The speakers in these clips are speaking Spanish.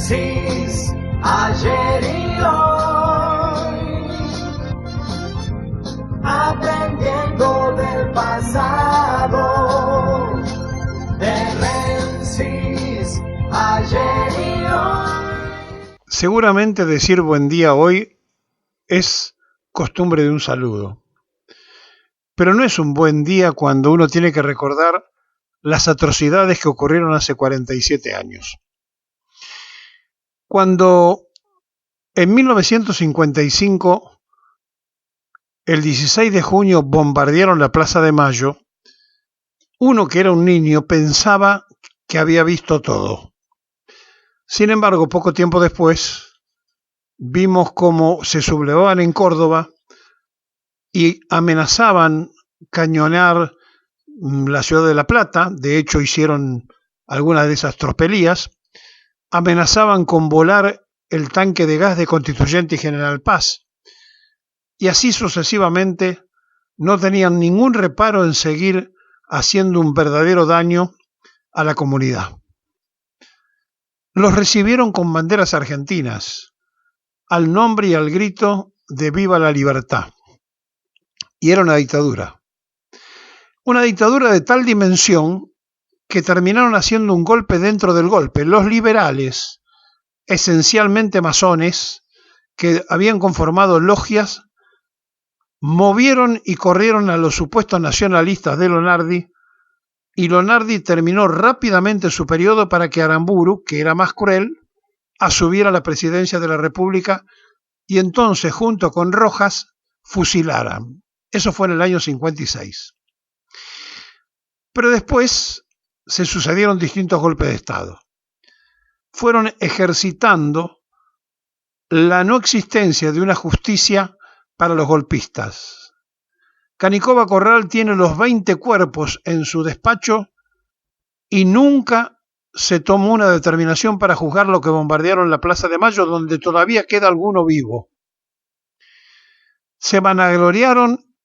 Menzies, ayer y hoy, aprendiendo del pasado. De Menzies, ayer y hoy. Seguramente decir buen día hoy es costumbre de un saludo, pero no es un buen día cuando uno tiene que recordar las atrocidades que ocurrieron hace 47 años. Cuando en 1955, el 16 de junio, bombardearon la Plaza de Mayo, uno que era un niño pensaba que había visto todo. Sin embargo, poco tiempo después, vimos cómo se sublevaban en Córdoba y amenazaban cañonear la ciudad de La Plata. De hecho, hicieron algunas de esas tropelías. Amenazaban con volar el tanque de gas de Constituyente y General Paz. Y así sucesivamente, no tenían ningún reparo en seguir haciendo un verdadero daño a la comunidad. Los recibieron con banderas argentinas, al nombre y al grito de ¡Viva la libertad! Y era una dictadura. Una dictadura de tal dimensión que terminaron haciendo un golpe dentro del golpe. Los liberales, esencialmente masones, que habían conformado logias, movieron y corrieron a los supuestos nacionalistas de Lonardi, y Lonardi terminó rápidamente su periodo para que Aramburu, que era más cruel, asumiera la presidencia de la República y entonces, junto con Rojas, fusilaran. Eso fue en el año 56. Pero después se sucedieron distintos golpes de Estado. Fueron ejercitando la no existencia de una justicia para los golpistas. Canicova Corral tiene los 20 cuerpos en su despacho y nunca se tomó una determinación para juzgar lo que bombardearon la Plaza de Mayo, donde todavía queda alguno vivo. Se vanagloriaron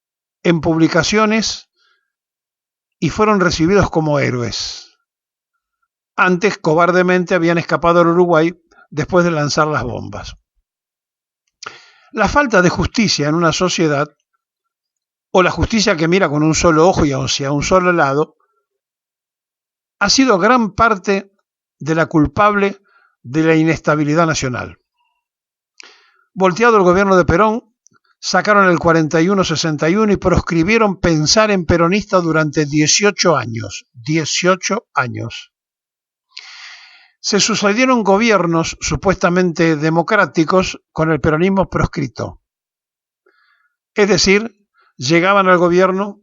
en publicaciones y fueron recibidos como héroes. Antes, cobardemente, habían escapado al Uruguay después de lanzar las bombas. La falta de justicia en una sociedad, o la justicia que mira con un solo ojo y hacia un solo lado, ha sido gran parte de la culpable de la inestabilidad nacional. Volteado el gobierno de Perón, sacaron el 41-61 y proscribieron pensar en peronista durante 18 años. 18 años. Se sucedieron gobiernos supuestamente democráticos con el peronismo proscrito. Es decir, llegaban al gobierno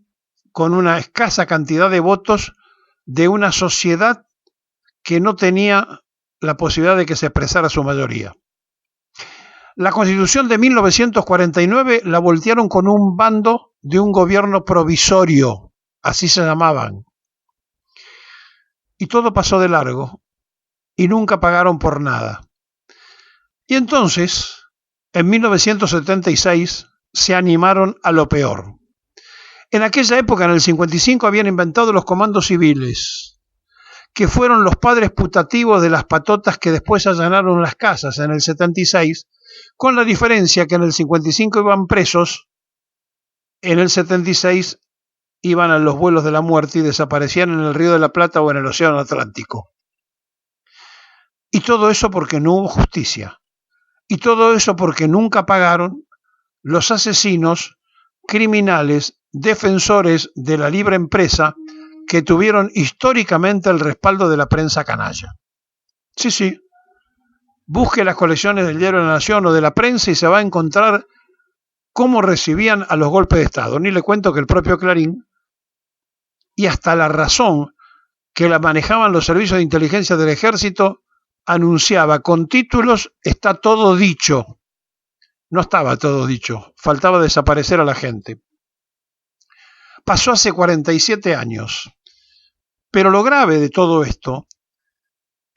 con una escasa cantidad de votos de una sociedad que no tenía la posibilidad de que se expresara su mayoría. La Constitución de 1949 la voltearon con un bando de un gobierno provisorio, así se llamaban. Y todo pasó de largo y nunca pagaron por nada. Y entonces, en 1976, se animaron a lo peor. En aquella época, en el 55, habían inventado los comandos civiles, que fueron los padres putativos de las patotas que después allanaron las casas en el 76, con la diferencia que en el 55 iban presos, en el 76 iban a los vuelos de la muerte y desaparecían en el Río de la Plata o en el Océano Atlántico. Y todo eso porque no hubo justicia. Y todo eso porque nunca pagaron los asesinos, criminales, defensores de la libre empresa que tuvieron históricamente el respaldo de la prensa canalla. Sí. Busque las colecciones del Diario de la Nación o de la prensa y se va a encontrar cómo recibían a los golpes de Estado. Ni le cuento que el propio Clarín y hasta La Razón, que la manejaban los servicios de inteligencia del ejército, anunciaba con títulos: está todo dicho. No estaba todo dicho, faltaba desaparecer a la gente. Pasó hace 47 años, pero lo grave de todo esto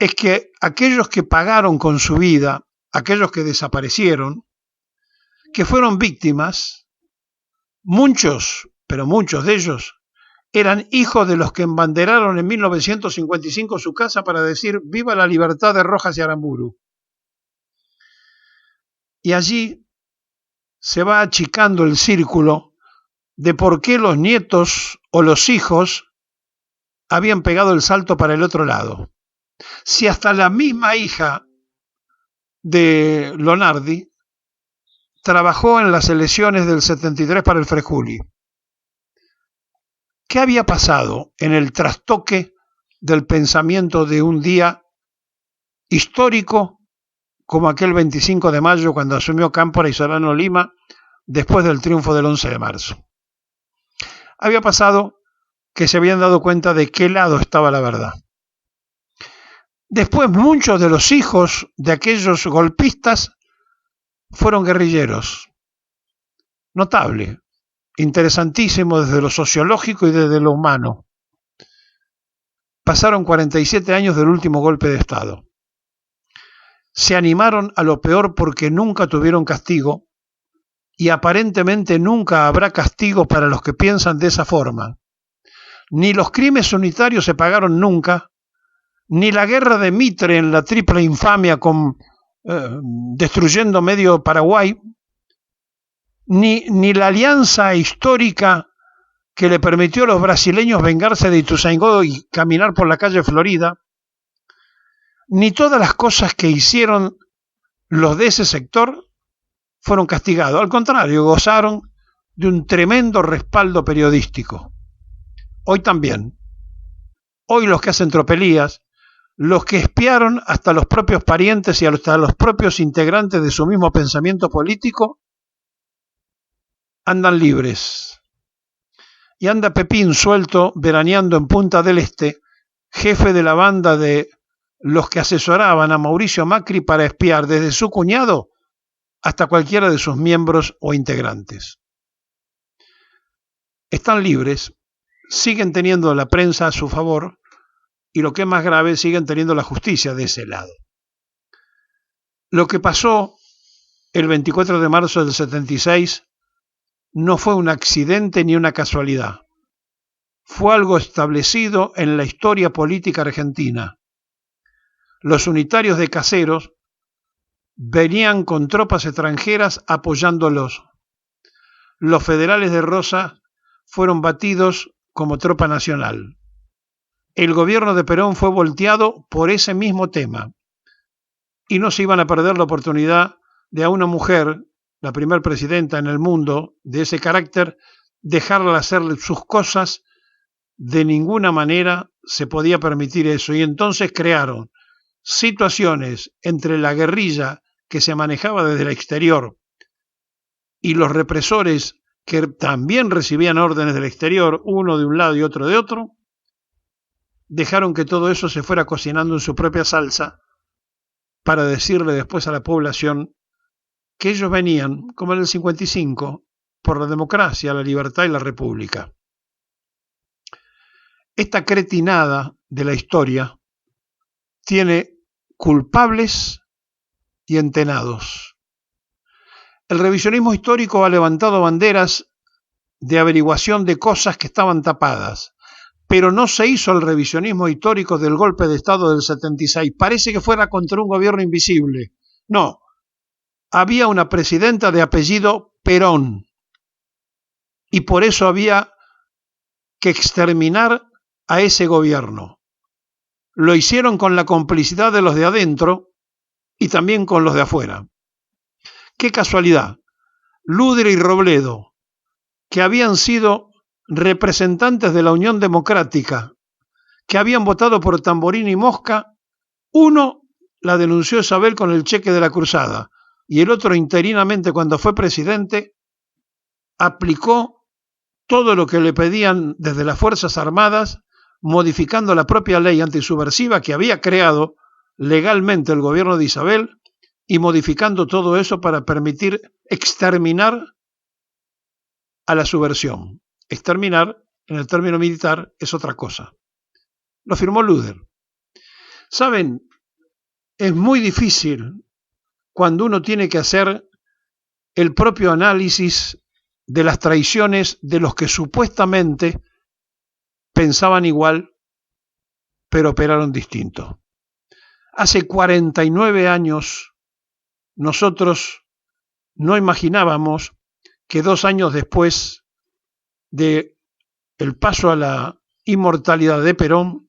es que aquellos que pagaron con su vida, aquellos que desaparecieron, que fueron víctimas, muchos, pero muchos de ellos, eran hijos de los que embanderaron en 1955 su casa para decir: viva la libertad de Rojas y Aramburu. Y allí se va achicando el círculo de por qué los nietos o los hijos habían pegado el salto para el otro lado. Si hasta la misma hija de Lonardi trabajó en las elecciones del 73 para el Frejuli. ¿Qué había pasado en el trastoque del pensamiento de un día histórico como aquel 25 de mayo cuando asumió Cámpora y Solano Lima después del triunfo del 11 de marzo? Había pasado que se habían dado cuenta de qué lado estaba la verdad. Después muchos de los hijos de aquellos golpistas fueron guerrilleros. Notable, interesantísimo desde lo sociológico y desde lo humano. Pasaron 47 años del último golpe de Estado. Se animaron a lo peor porque nunca tuvieron castigo y aparentemente nunca habrá castigo para los que piensan de esa forma. Ni los crímenes unitarios se pagaron nunca, ni la guerra de Mitre en la triple infamia destruyendo medio Paraguay, ni la alianza histórica que le permitió a los brasileños vengarse de Ituzaingó y caminar por la calle Florida, ni todas las cosas que hicieron los de ese sector fueron castigados. Al contrario, gozaron de un tremendo respaldo periodístico. Hoy también. Hoy los que hacen tropelías, los que espiaron hasta los propios parientes y hasta los propios integrantes de su mismo pensamiento político, andan libres. Y anda Pepín suelto, veraneando en Punta del Este, jefe de la banda de los que asesoraban a Mauricio Macri para espiar desde su cuñado hasta cualquiera de sus miembros o integrantes. Están libres, siguen teniendo la prensa a su favor y lo que es más grave, siguen teniendo la justicia de ese lado. Lo que pasó el 24 de marzo del 76 no fue un accidente ni una casualidad. Fue algo establecido en la historia política argentina. Los unitarios de Caseros venían con tropas extranjeras apoyándolos. Los federales de Rosa fueron batidos como tropa nacional. El gobierno de Perón fue volteado por ese mismo tema. Y no se iban a perder la oportunidad de a una mujer, la primera presidenta en el mundo de ese carácter, dejarla hacer sus cosas. De ninguna manera se podía permitir eso. Y entonces crearon situaciones entre la guerrilla que se manejaba desde el exterior y los represores que también recibían órdenes del exterior, uno de un lado y otro de otro, dejaron que todo eso se fuera cocinando en su propia salsa para decirle después a la población que ellos venían, como en el 55, por la democracia, la libertad y la república. Esta cretinada de la historia tiene culpables y entenados. El revisionismo histórico ha levantado banderas de averiguación de cosas que estaban tapadas, pero no se hizo el revisionismo histórico del golpe de Estado del 76. Parece que fuera contra un gobierno invisible. No, había una presidenta de apellido Perón y por eso había que exterminar a ese gobierno. Lo hicieron con la complicidad de los de adentro y también con los de afuera. Qué casualidad, Ludre y Robledo, que habían sido representantes de la Unión Democrática, que habían votado por Tamborini y Mosca, uno la denunció Isabel con el cheque de la cruzada y el otro interinamente cuando fue presidente aplicó todo lo que le pedían desde las Fuerzas Armadas, modificando la propia ley antisubversiva que había creado legalmente el gobierno de Isabel y modificando todo eso para permitir exterminar a la subversión. Exterminar, en el término militar, es otra cosa. Lo firmó Luder. Saben, es muy difícil cuando uno tiene que hacer el propio análisis de las traiciones de los que supuestamente pensaban igual, pero operaron distinto. Hace 49 años nosotros no imaginábamos que 2 años después de el paso a la inmortalidad de Perón,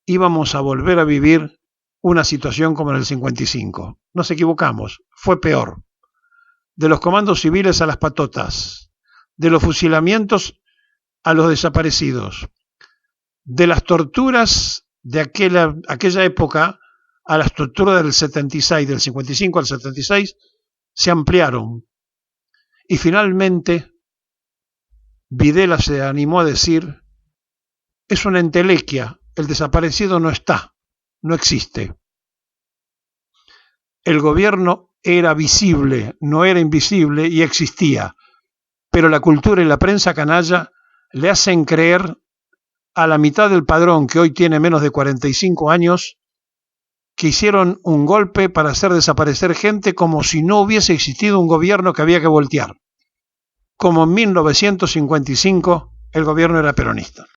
íbamos a volver a vivir una situación como en el 55. Nos equivocamos, fue peor. De los comandos civiles a las patotas, de los fusilamientos a los desaparecidos, de las torturas de aquella época a las torturas del 76, del 55 al 76, se ampliaron. Y finalmente, Videla se animó a decir, es una entelequia, el desaparecido no está, no existe. El gobierno era visible, no era invisible y existía, pero la cultura y la prensa canalla le hacen creer a la mitad del padrón, que hoy tiene menos de 45 años, que hicieron un golpe para hacer desaparecer gente como si no hubiese existido un gobierno que había que voltear. Como en 1955 el gobierno era peronista.